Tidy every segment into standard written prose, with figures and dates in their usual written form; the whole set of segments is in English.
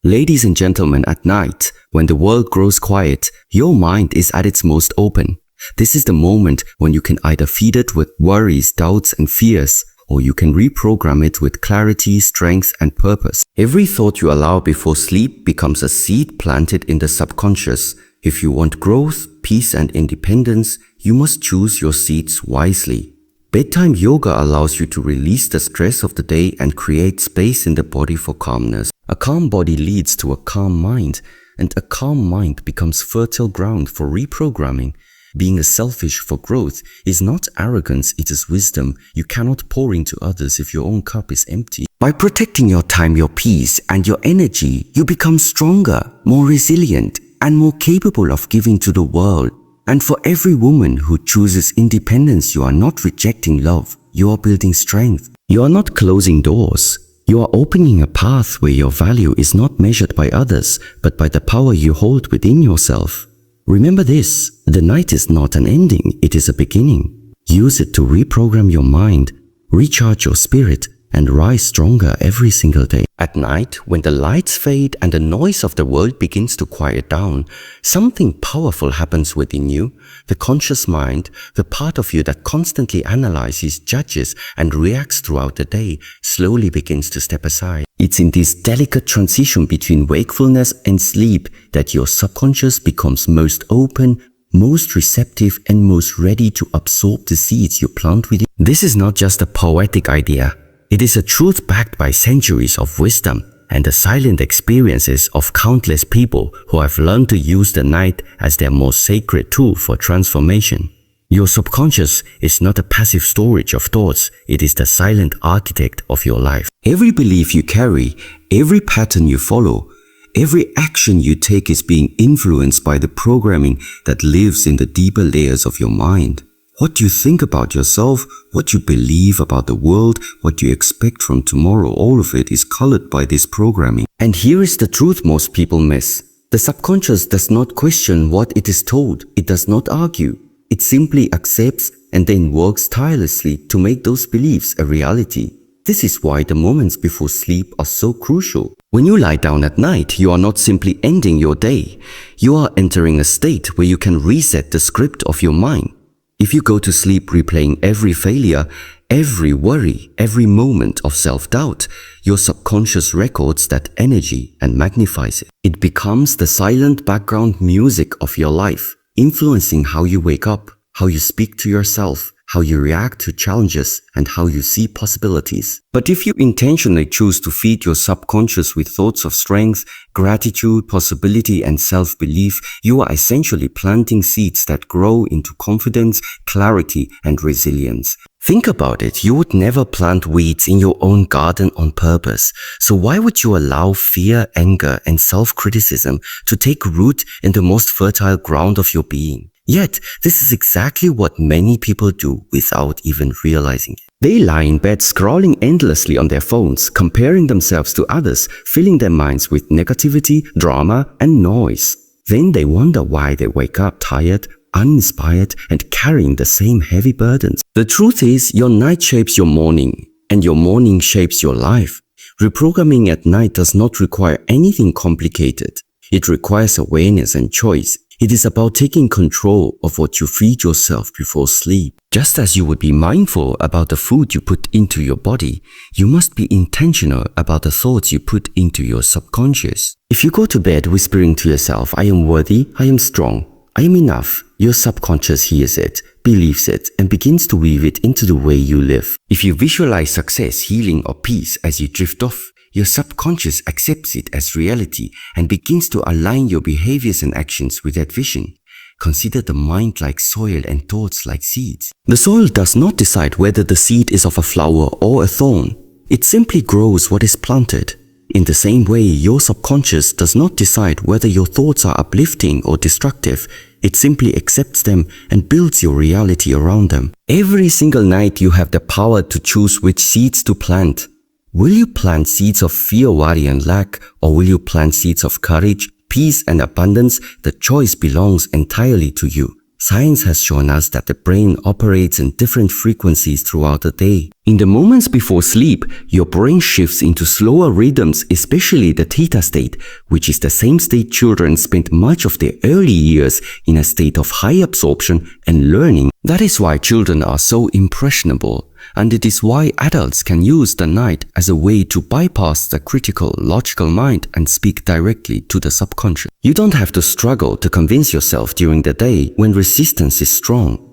Ladies and gentlemen, at night, when the world grows quiet, your mind is at its most open. This is the moment when you can either feed it with worries, doubts, and fears, or you can reprogram it with clarity, strength, and purpose. Every thought you allow before sleep becomes a seed planted in the subconscious. If you want growth, peace, and independence, you must choose your seeds wisely. Bedtime yoga allows you to release the stress of the day and create space in the body for calmness. A calm body leads to a calm mind, and a calm mind becomes fertile ground for reprogramming. Being selfish for growth is not arrogance, it is wisdom. You cannot pour into others if your own cup is empty. By protecting your time, your peace, and your energy, you become stronger, more resilient, and more capable of giving to the world. And for every woman who chooses independence, you are not rejecting love, you are building strength. You are not closing doors. You are opening a path where your value is not measured by others, but by the power you hold within yourself. Remember this, the night is not an ending, it is a beginning. Use it to reprogram your mind, recharge your spirit, and rise stronger every single day. At night, when the lights fade and the noise of the world begins to quiet down, something powerful happens within you. The conscious mind, the part of you that constantly analyzes, judges, and reacts throughout the day, slowly begins to step aside. It's in this delicate transition between wakefulness and sleep that your subconscious becomes most open, most receptive, and most ready to absorb the seeds you plant within. This is not just a poetic idea. It is a truth backed by centuries of wisdom and the silent experiences of countless people who have learned to use the night as their most sacred tool for transformation. Your subconscious is not a passive storage of thoughts, it is the silent architect of your life. Every belief you carry, every pattern you follow, every action you take is being influenced by the programming that lives in the deeper layers of your mind. What you think about yourself, what you believe about the world, what you expect from tomorrow, all of it is colored by this programming. And here is the truth most people miss. The subconscious does not question what it is told. It does not argue. It simply accepts and then works tirelessly to make those beliefs a reality. This is why the moments before sleep are so crucial. When you lie down at night, you are not simply ending your day. You are entering a state where you can reset the script of your mind. If you go to sleep replaying every failure, every worry, every moment of self-doubt, your subconscious records that energy and magnifies it. It becomes the silent background music of your life, influencing how you wake up, how you speak to yourself, how you react to challenges, and how you see possibilities. But if you intentionally choose to feed your subconscious with thoughts of strength, gratitude, possibility, and self-belief, you are essentially planting seeds that grow into confidence, clarity, and resilience. Think about it, you would never plant weeds in your own garden on purpose. So why would you allow fear, anger, and self-criticism to take root in the most fertile ground of your being? Yet, this is exactly what many people do without even realizing it. They lie in bed scrolling endlessly on their phones, comparing themselves to others, filling their minds with negativity, drama, and noise. Then they wonder why they wake up tired, uninspired, and carrying the same heavy burdens. The truth is, your night shapes your morning, and your morning shapes your life. Reprogramming at night does not require anything complicated. It requires awareness and choice. It is about taking control of what you feed yourself before sleep. Just as you would be mindful about the food you put into your body, you must be intentional about the thoughts you put into your subconscious. If you go to bed whispering to yourself, I am worthy, I am strong, I am enough, your subconscious hears it, believes it, and begins to weave it into the way you live. If you visualize success, healing, or peace as you drift off, your subconscious accepts it as reality and begins to align your behaviors and actions with that vision. Consider the mind like soil and thoughts like seeds. The soil does not decide whether the seed is of a flower or a thorn. It simply grows what is planted. In the same way, your subconscious does not decide whether your thoughts are uplifting or destructive. It simply accepts them and builds your reality around them. Every single night you have the power to choose which seeds to plant. Will you plant seeds of fear, worry, and lack, or will you plant seeds of courage, peace, and abundance? The choice belongs entirely to you. Science has shown us that the brain operates in different frequencies throughout the day. In the moments before sleep, your brain shifts into slower rhythms, especially the theta state, which is the same state children spend much of their early years in a state of high absorption and learning. That is why children are so impressionable, and it is why adults can use the night as a way to bypass the critical, logical mind and speak directly to the subconscious. You don't have to struggle to convince yourself during the day when resistance is strong.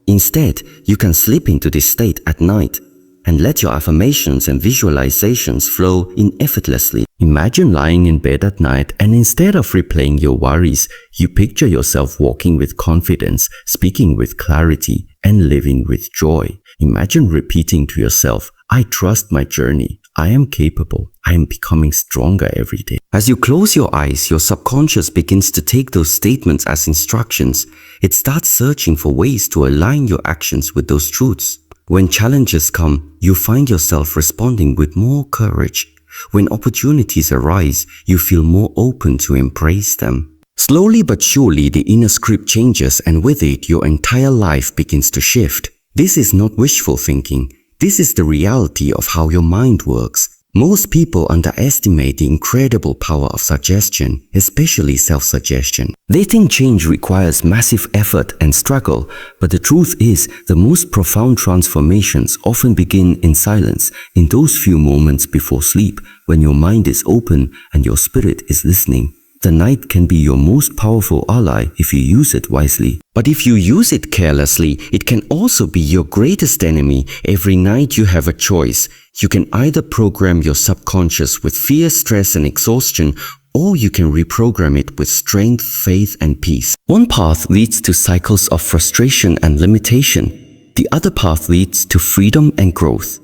Instead, you can slip into this state at night and let your affirmations and visualizations flow in effortlessly. Imagine lying in bed at night and instead of replaying your worries, you picture yourself walking with confidence, speaking with clarity, and living with joy. Imagine repeating to yourself, I trust my journey. I am capable. I am becoming stronger every day. As you close your eyes, your subconscious begins to take those statements as instructions. It starts searching for ways to align your actions with those truths. When challenges come, you find yourself responding with more courage. When opportunities arise, you feel more open to embrace them. Slowly but surely, the inner script changes, and with it, your entire life begins to shift. This is not wishful thinking. This is the reality of how your mind works. Most people underestimate the incredible power of suggestion, especially self-suggestion. They think change requires massive effort and struggle, but the truth is, the most profound transformations often begin in silence, in those few moments before sleep, when your mind is open and your spirit is listening. The night can be your most powerful ally if you use it wisely. But if you use it carelessly, it can also be your greatest enemy. Every night you have a choice. You can either program your subconscious with fear, stress, and exhaustion, or you can reprogram it with strength, faith, and peace. One path leads to cycles of frustration and limitation. The other path leads to freedom and growth.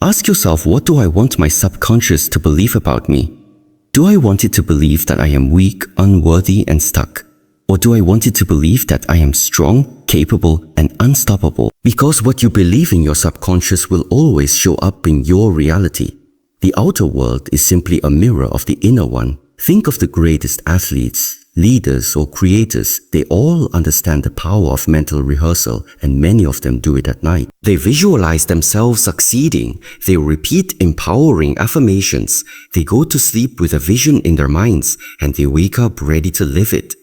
Ask yourself, what do I want my subconscious to believe about me? Do I want it to believe that I am weak, unworthy, and stuck? Or do I want it to believe that I am strong, capable, and unstoppable? Because what you believe in your subconscious will always show up in your reality. The outer world is simply a mirror of the inner one. Think of the greatest athletes, leaders, or creators. They all understand the power of mental rehearsal, and many of them do it at night. They visualize themselves succeeding. They repeat empowering affirmations. They go to sleep with a vision in their minds, and they wake up ready to live it.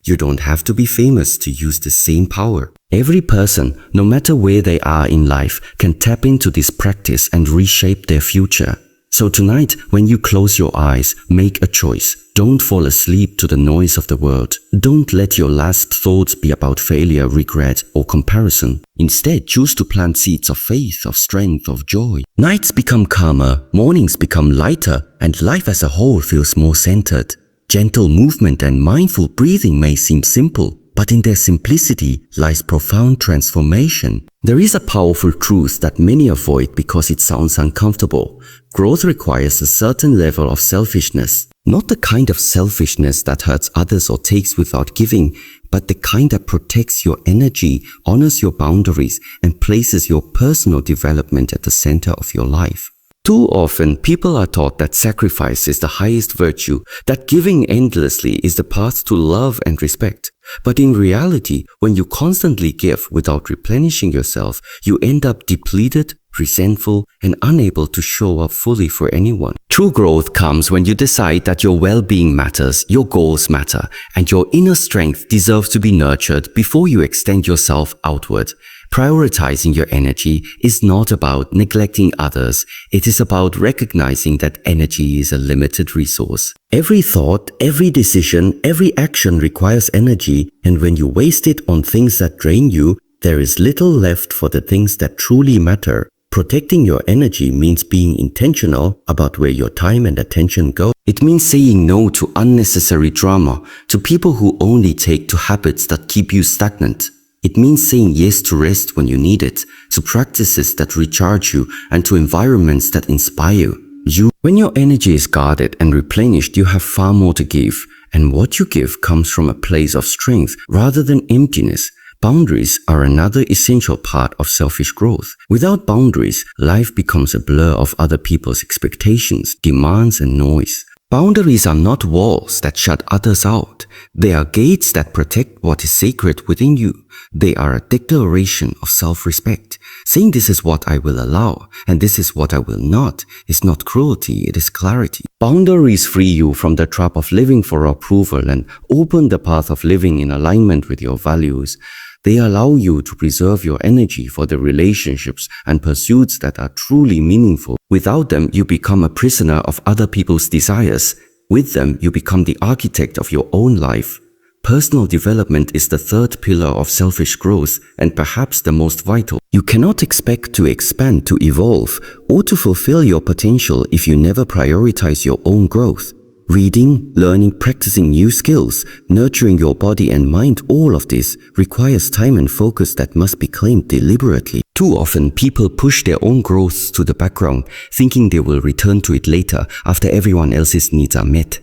You don't have to be famous to use the same power. Every person, no matter where they are in life, can tap into this practice and reshape their future. So tonight, when you close your eyes, make a choice. Don't fall asleep to the noise of the world. Don't let your last thoughts be about failure, regret, or comparison. Instead, choose to plant seeds of faith, of strength, of joy. Nights become calmer, mornings become lighter, and life as a whole feels more centered. Gentle movement and mindful breathing may seem simple, but in their simplicity lies profound transformation. There is a powerful truth that many avoid because it sounds uncomfortable. Growth requires a certain level of selfishness. Not the kind of selfishness that hurts others or takes without giving, but the kind that protects your energy, honors your boundaries, and places your personal development at the center of your life. Too often, people are taught that sacrifice is the highest virtue, that giving endlessly is the path to love and respect. But in reality, when you constantly give without replenishing yourself, you end up depleted, resentful, and unable to show up fully for anyone. True growth comes when you decide that your well-being matters, your goals matter, and your inner strength deserves to be nurtured before you extend yourself outward. Prioritizing your energy is not about neglecting others. It is about recognizing that energy is a limited resource. Every thought, every decision, every action requires energy, and when you waste it on things that drain you, there is little left for the things that truly matter. Protecting your energy means being intentional about where your time and attention go. It means saying no to unnecessary drama, to people who only take to habits that keep you stagnant. It means saying yes to rest when you need it, to practices that recharge you, and to environments that inspire you. When your energy is guarded and replenished, you have far more to give, and what you give comes from a place of strength rather than emptiness. Boundaries are another essential part of selfish growth. Without boundaries, life becomes a blur of other people's expectations, demands, and noise. Boundaries are not walls that shut others out. They are gates that protect what is sacred within you. They are a declaration of self-respect. Saying this is what I will allow and this is what I will not is not cruelty, it is clarity. Boundaries free you from the trap of living for approval and open the path of living in alignment with your values. They allow you to preserve your energy for the relationships and pursuits that are truly meaningful. Without them, you become a prisoner of other people's desires. With them, you become the architect of your own life. Personal development is the third pillar of selfish growth and perhaps the most vital. You cannot expect to expand, to evolve, or to fulfill your potential if you never prioritize your own growth. Reading, learning, practicing new skills, nurturing your body and mind, all of this requires time and focus that must be claimed deliberately. Too often, people push their own growth to the background, thinking they will return to it later after everyone else's needs are met.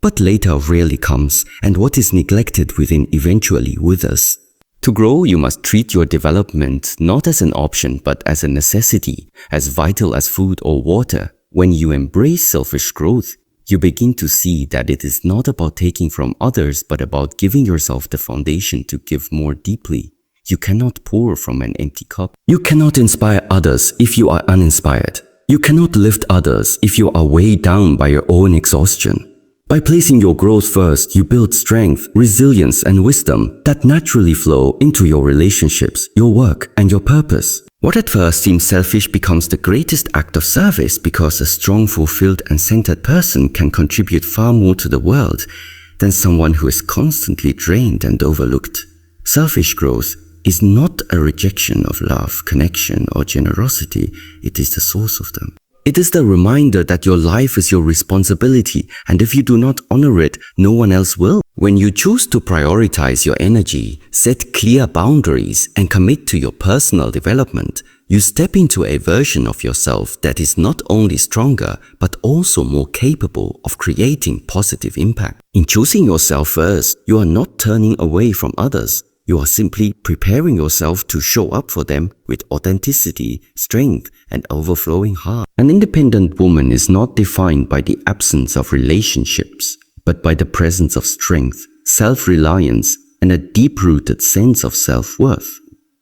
But later rarely comes, and what is neglected within eventually withers. To grow, you must treat your development not as an option but as a necessity, as vital as food or water. When you embrace selfish growth, you begin to see that it is not about taking from others but about giving yourself the foundation to give more deeply. You cannot pour from an empty cup. You cannot inspire others if you are uninspired. You cannot lift others if you are weighed down by your own exhaustion. By placing your growth first, you build strength, resilience, and wisdom that naturally flow into your relationships, your work, and your purpose. What at first seems selfish becomes the greatest act of service because a strong, fulfilled, and centered person can contribute far more to the world than someone who is constantly drained and overlooked. Selfish growth is not a rejection of love, connection, or generosity. It is the source of them. It is the reminder that your life is your responsibility, and if you do not honor it, no one else will. When you choose to prioritize your energy, set clear boundaries, and commit to your personal development, you step into a version of yourself that is not only stronger, but also more capable of creating positive impact. In choosing yourself first, you are not turning away from others. You are simply preparing yourself to show up for them with authenticity, strength, and overflowing heart. An independent woman is not defined by the absence of relationships, but by the presence of strength, self-reliance, and a deep-rooted sense of self-worth.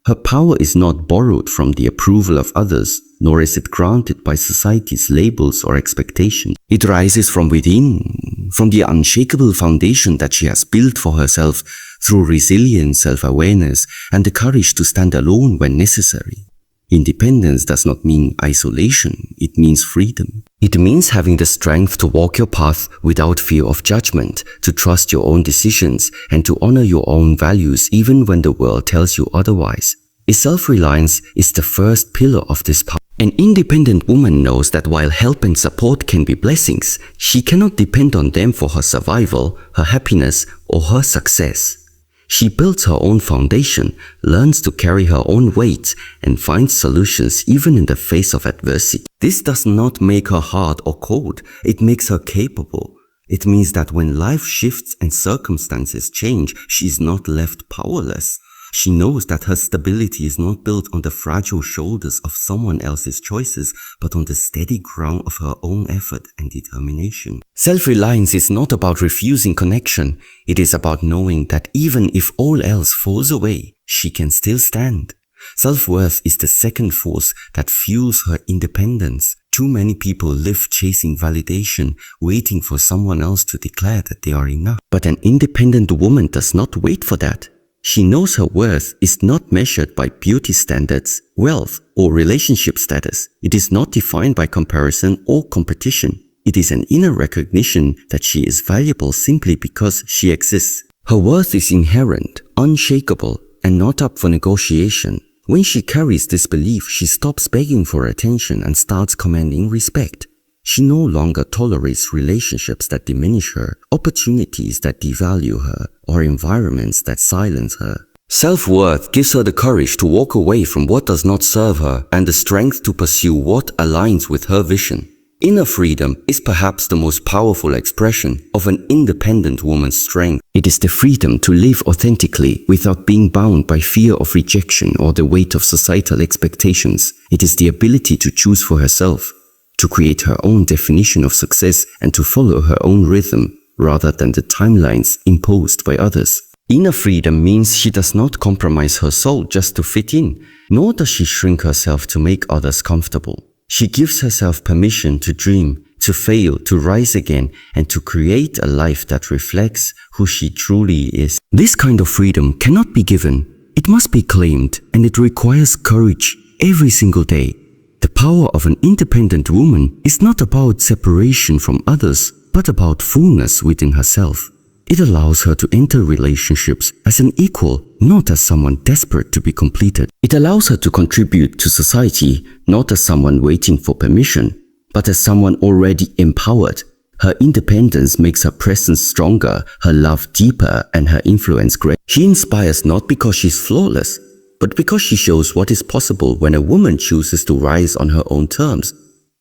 Her power is not borrowed from the approval of others, nor is it granted by society's labels or expectations. It rises from within, from the unshakable foundation that she has built for herself through resilience, self-awareness, and the courage to stand alone when necessary. Independence does not mean isolation, it means freedom. It means having the strength to walk your path without fear of judgment, to trust your own decisions, and to honor your own values even when the world tells you otherwise. Self-reliance is the first pillar of this power. An independent woman knows that while help and support can be blessings, she cannot depend on them for her survival, her happiness, or her success. She builds her own foundation, learns to carry her own weight, and finds solutions even in the face of adversity. This does not make her hard or cold, it makes her capable. It means that when life shifts and circumstances change, she is not left powerless. She knows that her stability is not built on the fragile shoulders of someone else's choices, but on the steady ground of her own effort and determination. Self-reliance is not about refusing connection. It is about knowing that even if all else falls away, she can still stand. Self-worth is the second force that fuels her independence. Too many people live chasing validation, waiting for someone else to declare that they are enough. But an independent woman does not wait for that. She knows her worth is not measured by beauty standards, wealth, or relationship status. It is not defined by comparison or competition. It is an inner recognition that she is valuable simply because she exists. Her worth is inherent, unshakable, and not up for negotiation. When she carries this belief, she stops begging for attention and starts commanding respect. She no longer tolerates relationships that diminish her, opportunities that devalue her, or environments that silence her. Self-worth gives her the courage to walk away from what does not serve her and the strength to pursue what aligns with her vision. Inner freedom is perhaps the most powerful expression of an independent woman's strength. It is the freedom to live authentically without being bound by fear of rejection or the weight of societal expectations. It is the ability to choose for herself, to create her own definition of success and to follow her own rhythm rather than the timelines imposed by others. Inner freedom means she does not compromise her soul just to fit in, nor does she shrink herself to make others comfortable. She gives herself permission to dream, to fail, to rise again, and to create a life that reflects who she truly is. This kind of freedom cannot be given. It must be claimed, and it requires courage every single day. The power of an independent woman is not about separation from others, but about fullness within herself. It allows her to enter relationships as an equal, not as someone desperate to be completed. It allows her to contribute to society, not as someone waiting for permission, but as someone already empowered. Her independence makes her presence stronger, her love deeper, and her influence great. She inspires not because she's flawless, but because she shows what is possible when a woman chooses to rise on her own terms.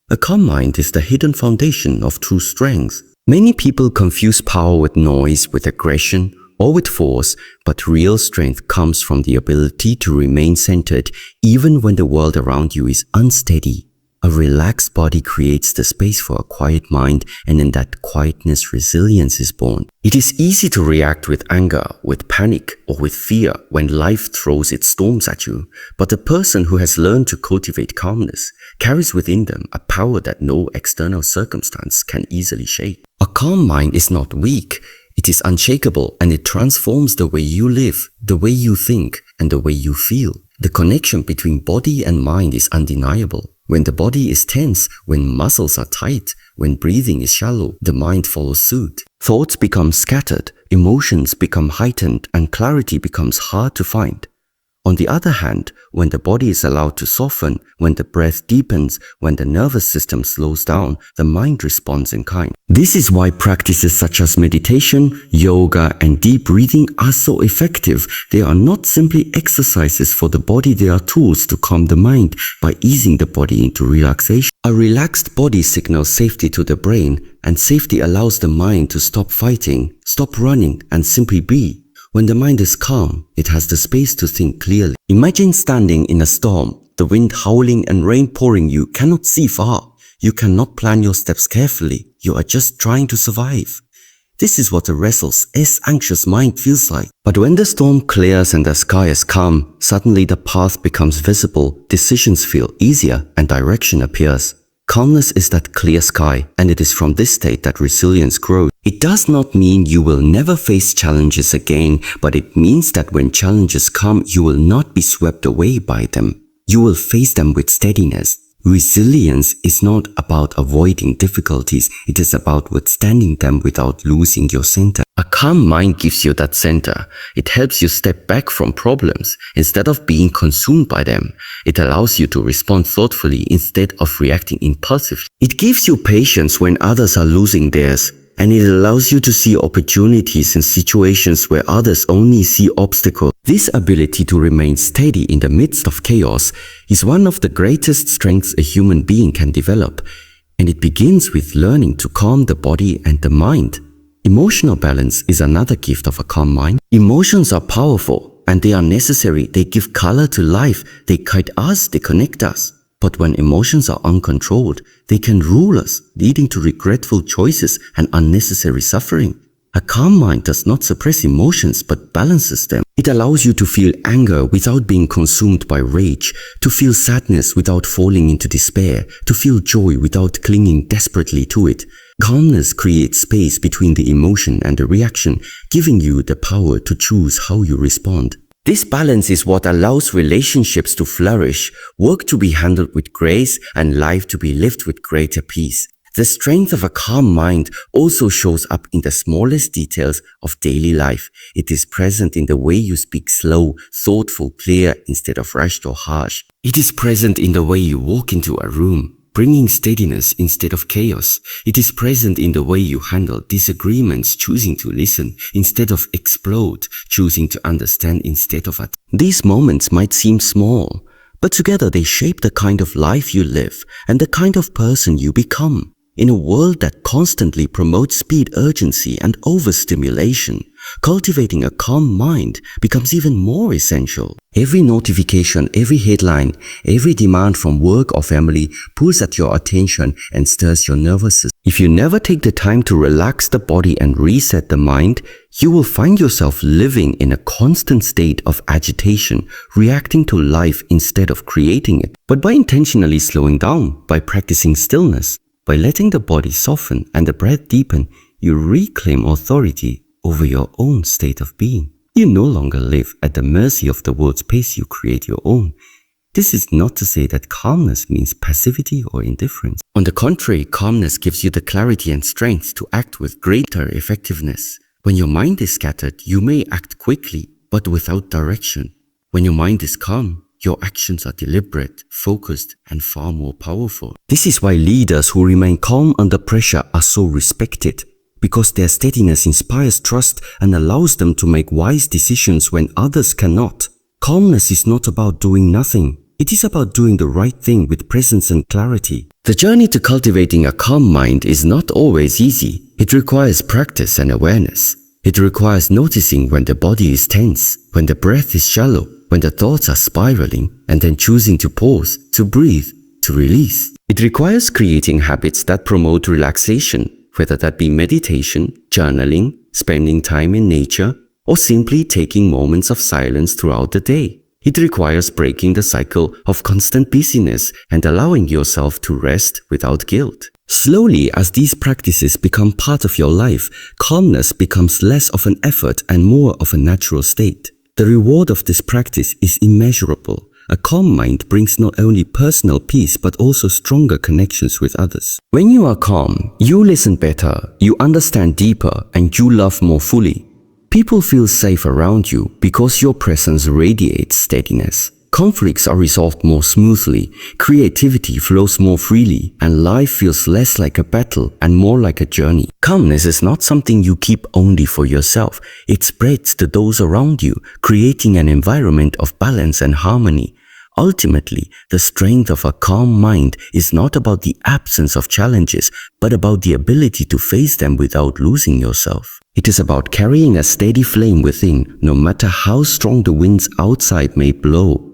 A calm mind is the hidden foundation of true strength. Many people confuse power with noise, with aggression, or with force, but real strength comes from the ability to remain centered even when the world around you is unsteady. A relaxed body creates the space for a quiet mind, and in that quietness, resilience is born. It is easy to react with anger, with panic, or with fear when life throws its storms at you. But a person who has learned to cultivate calmness carries within them a power that no external circumstance can easily shake. A calm mind is not weak. It is unshakable, and it transforms the way you live, the way you think, and the way you feel. The connection between body and mind is undeniable. When the body is tense, when muscles are tight, when breathing is shallow, the mind follows suit. Thoughts become scattered, emotions become heightened, and clarity becomes hard to find. On the other hand, when the body is allowed to soften, when the breath deepens, when the nervous system slows down, the mind responds in kind. This is why practices such as meditation, yoga, and deep breathing are so effective. They are not simply exercises for the body, they are tools to calm the mind by easing the body into relaxation. A relaxed body signals safety to the brain, and safety allows the mind to stop fighting, stop running, and simply be. When the mind is calm, it has the space to think clearly. Imagine standing in a storm, the wind howling and rain pouring. You cannot see far. You cannot plan your steps carefully. You are just trying to survive. This is what a restless, anxious mind feels like. But when the storm clears and the sky is calm, suddenly the path becomes visible, decisions feel easier, and direction appears. Calmness is that clear sky, and it is from this state that resilience grows. It does not mean you will never face challenges again, but it means that when challenges come, you will not be swept away by them. You will face them with steadiness. Resilience is not about avoiding difficulties, it is about withstanding them without losing your center. A calm mind gives you that center. It helps you step back from problems instead of being consumed by them. It allows you to respond thoughtfully instead of reacting impulsively. It gives you patience when others are losing theirs. And it allows you to see opportunities in situations where others only see obstacles. This ability to remain steady in the midst of chaos is one of the greatest strengths a human being can develop, and it begins with learning to calm the body and the mind. Emotional balance is another gift of a calm mind. Emotions are powerful, and they are necessary. They give color to life. They guide us, they connect us. But when emotions are uncontrolled, they can rule us, leading to regretful choices and unnecessary suffering. A calm mind does not suppress emotions but balances them. It allows you to feel anger without being consumed by rage, to feel sadness without falling into despair, to feel joy without clinging desperately to it. Calmness creates space between the emotion and the reaction, giving you the power to choose how you respond. This balance is what allows relationships to flourish, work to be handled with grace, and life to be lived with greater peace. The strength of a calm mind also shows up in the smallest details of daily life. It is present in the way you speak slow, thoughtful, clear, instead of rushed or harsh. It is present in the way you walk into a room, bringing steadiness instead of chaos. It is present in the way you handle disagreements, choosing to listen instead of explode, choosing to understand instead of attack. These moments might seem small, but together they shape the kind of life you live and the kind of person you become. In a world that constantly promotes speed, urgency, and overstimulation, cultivating a calm mind becomes even more essential. Every notification, every headline, every demand from work or family pulls at your attention and stirs your nervous system. If you never take the time to relax the body and reset the mind, you will find yourself living in a constant state of agitation, reacting to life instead of creating it. But by intentionally slowing down, by practicing stillness, by letting the body soften and the breath deepen, you reclaim authority over your own state of being. You no longer live at the mercy of the world's pace, you create your own. This is not to say that calmness means passivity or indifference. On the contrary, calmness gives you the clarity and strength to act with greater effectiveness. When your mind is scattered, you may act quickly, but without direction. When your mind is calm, your actions are deliberate, focused, and far more powerful. This is why leaders who remain calm under pressure are so respected, because their steadiness inspires trust and allows them to make wise decisions when others cannot. Calmness is not about doing nothing. It is about doing the right thing with presence and clarity. The journey to cultivating a calm mind is not always easy. It requires practice and awareness. It requires noticing when the body is tense, when the breath is shallow, when the thoughts are spiraling, and then choosing to pause, to breathe, to release. It requires creating habits that promote relaxation, whether that be meditation, journaling, spending time in nature, or simply taking moments of silence throughout the day. It requires breaking the cycle of constant busyness and allowing yourself to rest without guilt. Slowly, as these practices become part of your life, calmness becomes less of an effort and more of a natural state. The reward of this practice is immeasurable. A calm mind brings not only personal peace but also stronger connections with others. When you are calm, you listen better, you understand deeper, and you love more fully. People feel safe around you because your presence radiates steadiness. Conflicts are resolved more smoothly, creativity flows more freely, and life feels less like a battle and more like a journey. Calmness is not something you keep only for yourself. It spreads to those around you, creating an environment of balance and harmony. Ultimately, the strength of a calm mind is not about the absence of challenges, but about the ability to face them without losing yourself. It is about carrying a steady flame within, no matter how strong the winds outside may blow.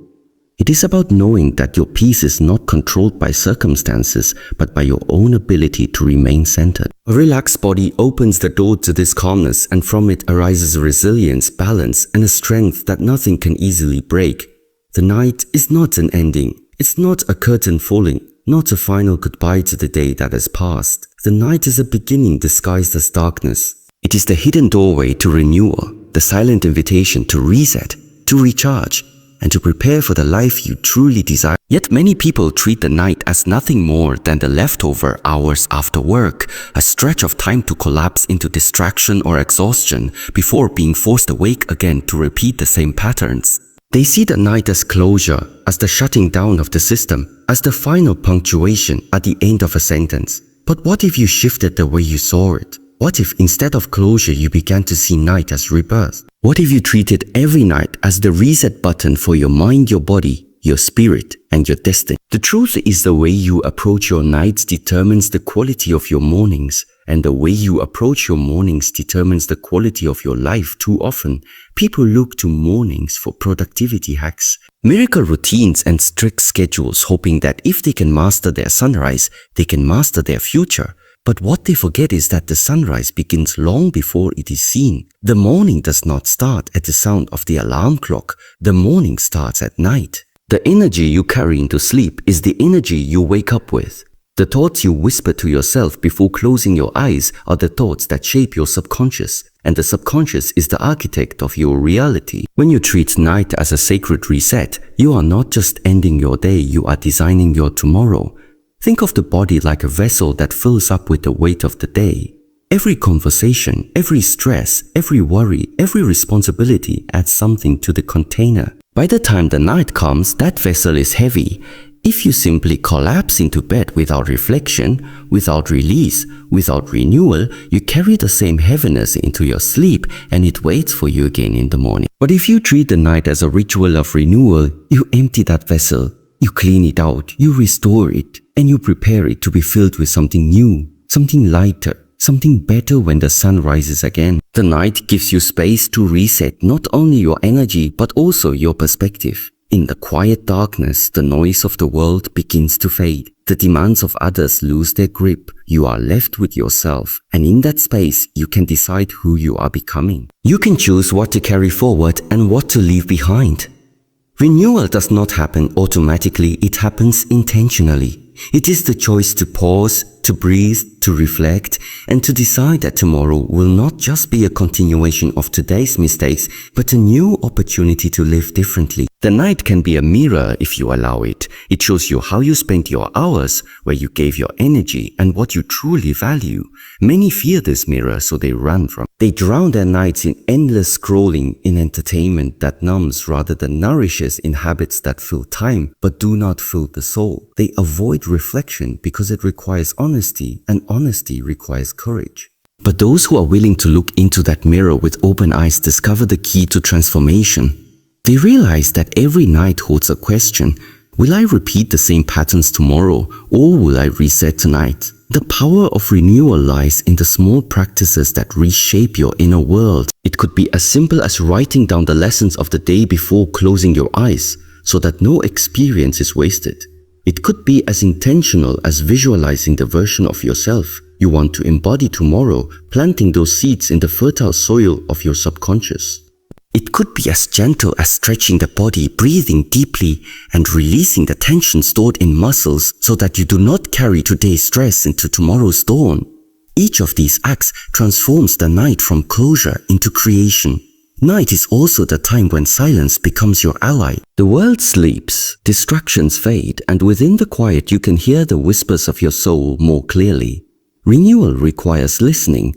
It is about knowing that your peace is not controlled by circumstances, but by your own ability to remain centered. A relaxed body opens the door to this calmness, and from it arises resilience, balance, and a strength that nothing can easily break. The night is not an ending. It's not a curtain falling, not a final goodbye to the day that has passed. The night is a beginning disguised as darkness. It is the hidden doorway to renewal, the silent invitation to reset, to recharge, and to prepare for the life you truly desire. Yet many people treat the night as nothing more than the leftover hours after work, a stretch of time to collapse into distraction or exhaustion before being forced awake again to repeat the same patterns. They see the night as closure, as the shutting down of the system, as the final punctuation at the end of a sentence. But what if you shifted the way you saw it? What if instead of closure you began to see night as rebirth? What if you treated every night as the reset button for your mind, your body, your spirit, and your destiny? The truth is the way you approach your nights determines the quality of your mornings, and the way you approach your mornings determines the quality of your life. Too often, people look to mornings for productivity hacks, miracle routines, and strict schedules, hoping that if they can master their sunrise, they can master their future. But what they forget is that the sunrise begins long before it is seen. The morning does not start at the sound of the alarm clock. The morning starts at night. The energy you carry into sleep is the energy you wake up with. The thoughts you whisper to yourself before closing your eyes are the thoughts that shape your subconscious, and the subconscious is the architect of your reality. When you treat night as a sacred reset, you are not just ending your day, you are designing your tomorrow. Think of the body like a vessel that fills up with the weight of the day. Every conversation, every stress, every worry, every responsibility adds something to the container. By the time the night comes, that vessel is heavy. If you simply collapse into bed without reflection, without release, without renewal, you carry the same heaviness into your sleep and it waits for you again in the morning. But if you treat the night as a ritual of renewal, you empty that vessel, you clean it out, you restore it, and you prepare it to be filled with something new, something lighter, something better when the sun rises again. The night gives you space to reset not only your energy but also your perspective. In the quiet darkness, the noise of the world begins to fade. The demands of others lose their grip. You are left with yourself, and in that space, you can decide who you are becoming. You can choose what to carry forward and what to leave behind. Renewal does not happen automatically, it happens intentionally. It is the choice to pause, to breathe, to reflect, and to decide that tomorrow will not just be a continuation of today's mistakes, but a new opportunity to live differently. The night can be a mirror if you allow it. It shows you how you spent your hours, where you gave your energy, and what you truly value. Many fear this mirror, so they run from it. They drown their nights in endless scrolling, in entertainment that numbs rather than nourishes, in habits that fill time but do not fill the soul. They avoid reflection because it requires honesty, and honesty requires courage. But those who are willing to look into that mirror with open eyes discover the key to transformation. They realize that every night holds a question. Will I repeat the same patterns tomorrow, or will I reset tonight? The power of renewal lies in the small practices that reshape your inner world. It could be as simple as writing down the lessons of the day before closing your eyes, so that no experience is wasted. It could be as intentional as visualizing the version of yourself you want to embody tomorrow, planting those seeds in the fertile soil of your subconscious. It could be as gentle as stretching the body, breathing deeply, and releasing the tension stored in muscles so that you do not carry today's stress into tomorrow's dawn. Each of these acts transforms the night from closure into creation. Night is also the time when silence becomes your ally. The world sleeps, distractions fade, and within the quiet you can hear the whispers of your soul more clearly. Renewal requires listening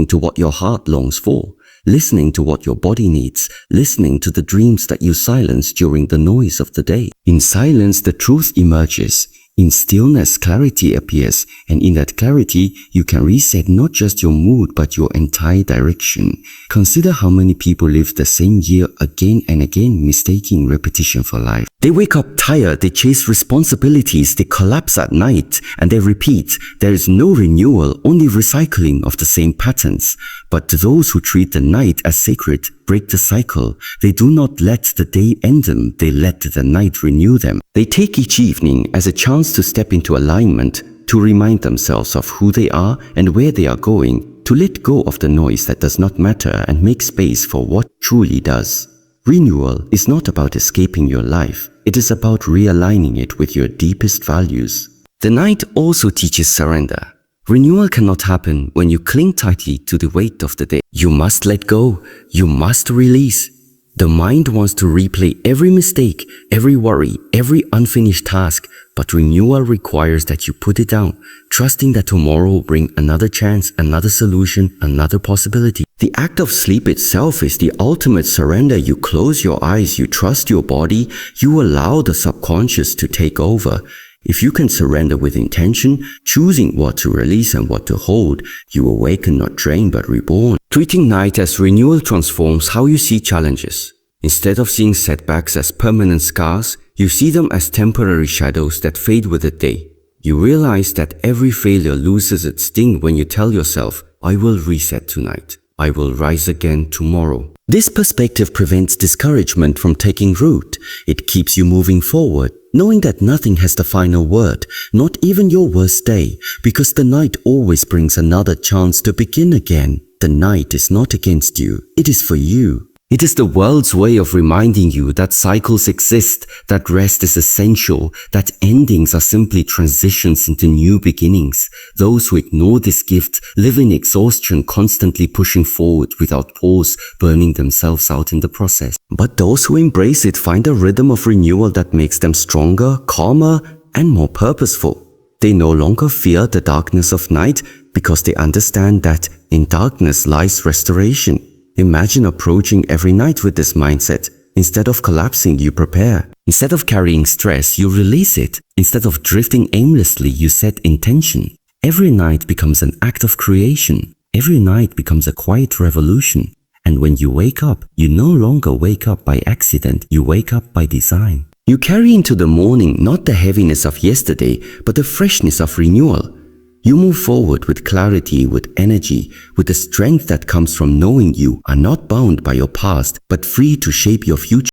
to what your heart longs for, listening to what your body needs, listening to the dreams that you silence during the noise of the day. In silence, the truth emerges. In stillness, clarity appears, and in that clarity, you can reset not just your mood but your entire direction. Consider how many people live the same year again and again, mistaking repetition for life. They wake up tired, they chase responsibilities, they collapse at night, and they repeat. There is no renewal, only recycling of the same patterns. But those who treat the night as sacred break the cycle. They do not let the day end them, they let the night renew them. They take each evening as a chance to step into alignment, to remind themselves of who they are and where they are going, to let go of the noise that does not matter and make space for what truly does. Renewal is not about escaping your life, it is about realigning it with your deepest values. The night also teaches surrender. Renewal cannot happen when you cling tightly to the weight of the day. You must let go. You must release. The mind wants to replay every mistake, every worry, every unfinished task, but renewal requires that you put it down, trusting that tomorrow will bring another chance, another solution, another possibility. The act of sleep itself is the ultimate surrender. You close your eyes, you trust your body, you allow the subconscious to take over. If you can surrender with intention, choosing what to release and what to hold, you awaken not drained but reborn. Treating night as renewal transforms how you see challenges. Instead of seeing setbacks as permanent scars, you see them as temporary shadows that fade with the day. You realize that every failure loses its sting when you tell yourself, I will reset tonight. I will rise again tomorrow. This perspective prevents discouragement from taking root. It keeps you moving forward, knowing that nothing has the final word, not even your worst day, because the night always brings another chance to begin again. The night is not against you, it is for you. It is the world's way of reminding you that cycles exist, that rest is essential, that endings are simply transitions into new beginnings. Those who ignore this gift live in exhaustion, constantly pushing forward without pause, burning themselves out in the process. But those who embrace it find a rhythm of renewal that makes them stronger, calmer, and more purposeful. They no longer fear the darkness of night because they understand that in darkness lies restoration. Imagine approaching every night with this mindset. Instead of collapsing, you prepare. Instead of carrying stress, you release it. Instead of drifting aimlessly, you set intention. Every night becomes an act of creation. Every night becomes a quiet revolution. And when you wake up, you no longer wake up by accident, you wake up by design. You carry into the morning not the heaviness of yesterday, but the freshness of renewal. You move forward with clarity, with energy, with the strength that comes from knowing you are not bound by your past, but free to shape your future.